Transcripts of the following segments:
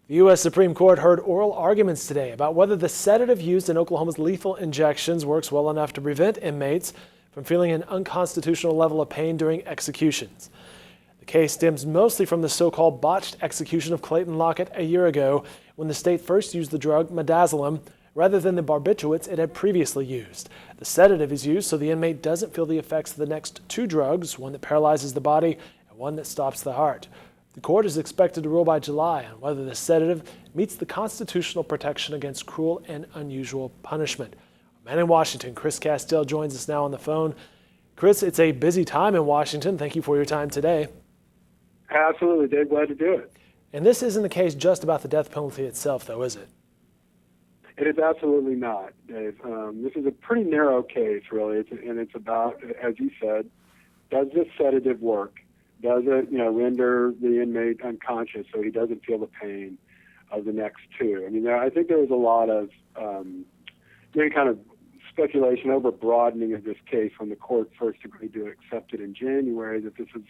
The U.S. Supreme Court heard oral arguments today about whether the sedative used in Oklahoma's lethal injections works well enough to prevent inmates from feeling an unconstitutional level of pain during executions. The case stems mostly from the so-called botched execution of Clayton Lockett a year ago when the state first used the drug midazolam rather than the barbiturates it had previously used. The sedative is used so the inmate doesn't feel the effects of the next two drugs, one that paralyzes the body and one that stops the heart. The court is expected to rule by July on whether the sedative meets the constitutional protection against cruel and unusual punishment. Our man in Washington, Chris Castell, joins us now on the phone. Chris, it's a busy time in Washington. Thank you for your time today. Absolutely, Dave. Glad to do it. And this isn't the case just about the death penalty itself, though, is it? It is absolutely not, Dave. This is a pretty narrow case, really, and it's about, as you said, does this sedative work? Does it, render the inmate unconscious so he doesn't feel the pain of the next two? I mean, I think there was a lot of kind of speculation over broadening of this case when the court first agreed to accept it in January, that this is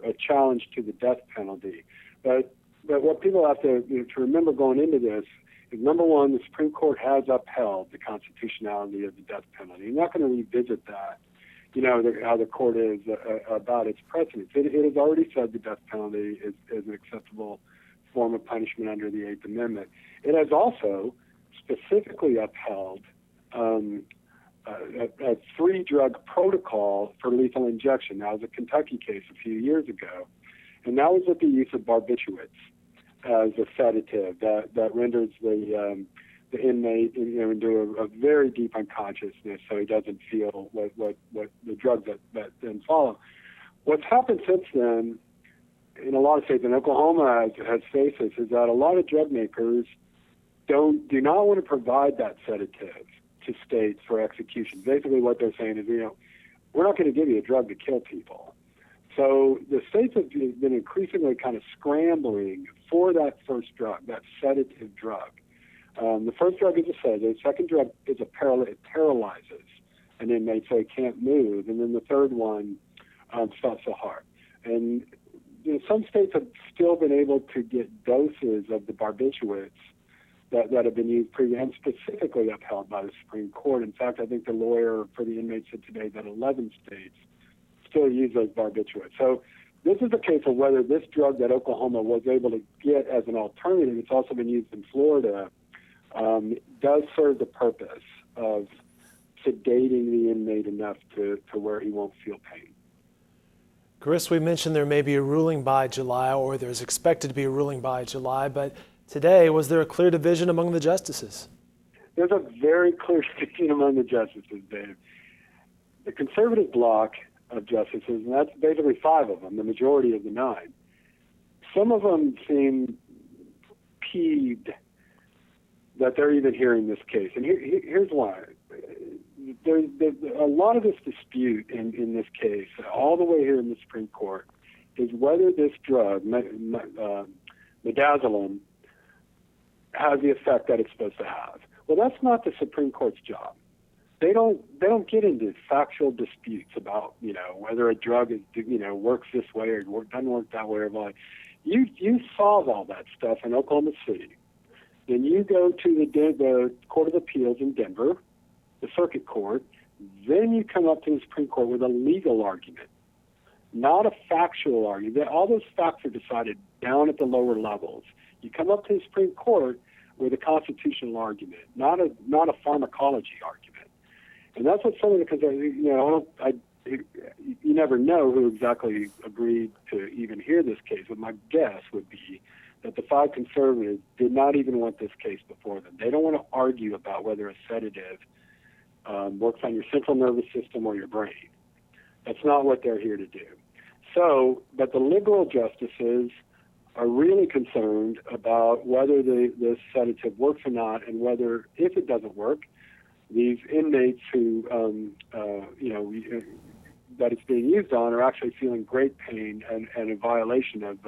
a challenge to the death penalty. But what people have to remember going into this is, number one, the Supreme Court has upheld the constitutionality of the death penalty. You're not going to revisit that, how the court is about its precedents. It has already said the death penalty is an acceptable form of punishment under the Eighth Amendment. It has also specifically upheld a three-drug protocol for lethal injection. That was a Kentucky case a few years ago, and that was with the use of barbiturates as a sedative that renders the inmate into a very deep unconsciousness, so he doesn't feel what the drugs that then follow. What's happened since then in a lot of states, and Oklahoma has faced this, is that a lot of drug makers do not want to provide that sedative to states for execution. Basically what they're saying is, we're not going to give you a drug to kill people. So the states have been increasingly kind of scrambling for that first drug, that sedative drug. The first drug is a sedative. The second drug is it paralyzes an inmate so he can't move. And then the third one stops the heart. And some states have still been able to get doses of the barbiturates that have been used previously and specifically upheld by the Supreme Court. In fact, I think the lawyer for the inmate said today that 11 states still use those barbiturates. So this is a case of whether this drug that Oklahoma was able to get as an alternative, it's also been used in Florida, does serve the purpose of sedating the inmate enough to where he won't feel pain. Chris, we mentioned there may be a ruling by July, or there's expected to be a ruling by July, but today, was there a clear division among the justices? There's a very clear division among the justices, Dave. The conservative bloc of justices, and that's basically 5 of them, the majority of the 9, some of them seem peeved that they're even hearing this case. And here's why. There's a lot of this dispute in this case, all the way here in the Supreme Court, is whether this drug, midazolam, has the effect that it's supposed to have. Well, that's not the Supreme Court's job. They don't get into factual disputes about whether a drug is works this way or doesn't work that way or like. You solve all that stuff in Oklahoma City. Then you go to the Court of Appeals in Denver, the Circuit Court. Then you come up to the Supreme Court with a legal argument, not a factual argument. All those facts are decided down at the lower levels. You come up to the Supreme Court with a constitutional argument, not a pharmacology argument. And that's what some of the, you never know who exactly agreed to even hear this case, but my guess would be that the 5 conservatives did not even want this case before them. They don't want to argue about whether a sedative works on your central nervous system or your brain. That's not what they're here to do. So, but the liberal justices are really concerned about whether this sedative works or not, and whether, if it doesn't work, these inmates who, that it's being used on are actually feeling great pain and a violation of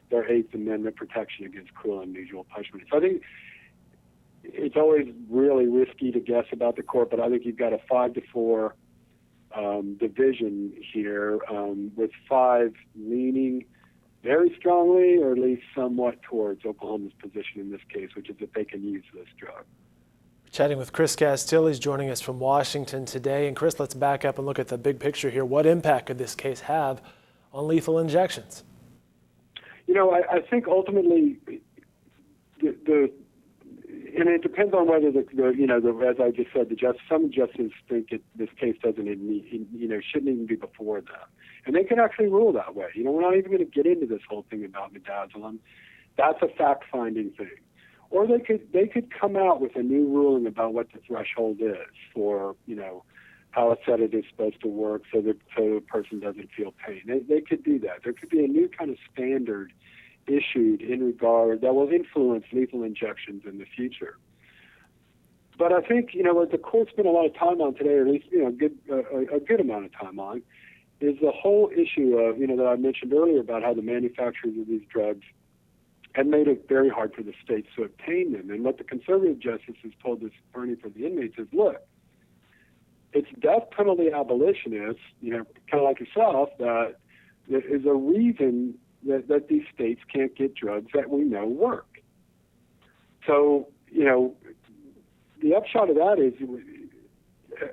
their Eighth Amendment protection against cruel and unusual punishment. So I think it's always really risky to guess about the court, but I think you've got a 5-4 division here, with 5 leaning very strongly, or at least somewhat, towards Oklahoma's position in this case, which is that they can use this drug. Chatting with Chris Castile, he's joining us from Washington today. And Chris, let's back up and look at the big picture here. What impact could this case have on lethal injections? I think ultimately and it depends on whether as I just said, some justices think this case shouldn't even be before them, and they can actually rule that way. We're not even going to get into this whole thing about midazolam. That's a fact-finding thing. Or they could come out with a new ruling about what the threshold is for how a sedative is supposed to work, so the person doesn't feel pain. They could do that. There could be a new kind of standard issued in regard that will influence lethal injections in the future. But I think what the court spent a lot of time on today, or at least a good amount of time on, is the whole issue of that I mentioned earlier about how the manufacturers of these drugs had made it very hard for the states to obtain them. And what the conservative justices told this attorney for the inmates is, look, it's death penalty abolitionists, kind of like yourself, that there is a reason that these states can't get drugs that we know work. So, the upshot of that is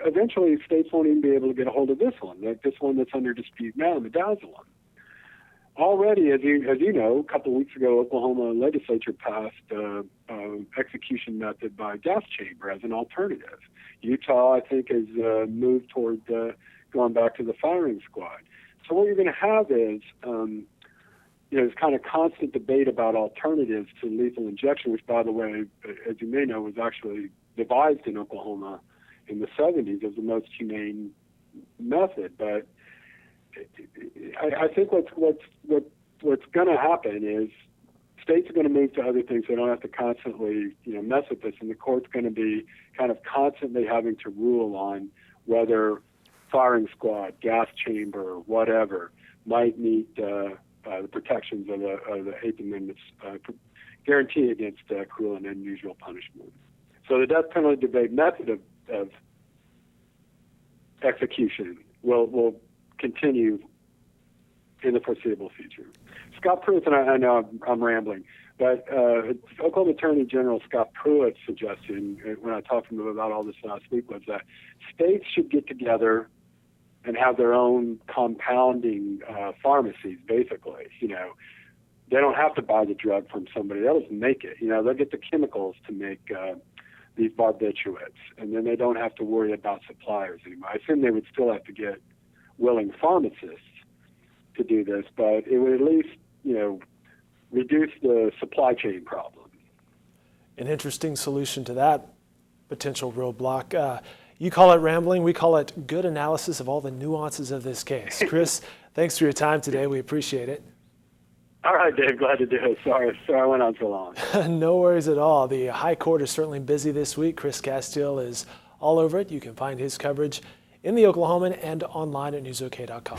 eventually states won't even be able to get a hold of this one, like this one that's under dispute now, midazolam. Already, as you know, a couple of weeks ago, Oklahoma legislature passed execution method by gas chamber as an alternative. Utah, I think, has moved toward going back to the firing squad. So what you're going to have is, this kind of constant debate about alternatives to lethal injection, which, by the way, as you may know, was actually devised in Oklahoma in the 70s as the most humane method. But I think what's going to happen is states are going to move to other things. They don't have to constantly, mess with this, and the court's going to be kind of constantly having to rule on whether firing squad, gas chamber, whatever, might meet the protections of the Eighth Amendment's guarantee against cruel and unusual punishment. So the death penalty debate method of execution will continue in the foreseeable future. Scott Pruitt, and I know I'm rambling, but Oklahoma Attorney General Scott Pruitt's suggestion when I talked to him about all this last week was that states should get together and have their own compounding pharmacies, basically. They don't have to buy the drug from somebody else and make it. They'll get the chemicals to make these barbiturates, and then they don't have to worry about suppliers anymore. I assume they would still have to get willing pharmacists to do this, but it would at least, reduce the supply chain problem. An interesting solution to that potential roadblock. You call it rambling, we call it good analysis of all the nuances of this case. Chris, thanks for your time today. We appreciate it. All right, Dave, glad to do it. Sorry I went on so long. No worries at all. The High Court is certainly busy this week. Chris Castile is all over it. You can find his coverage in the Oklahoman and online at newsok.com.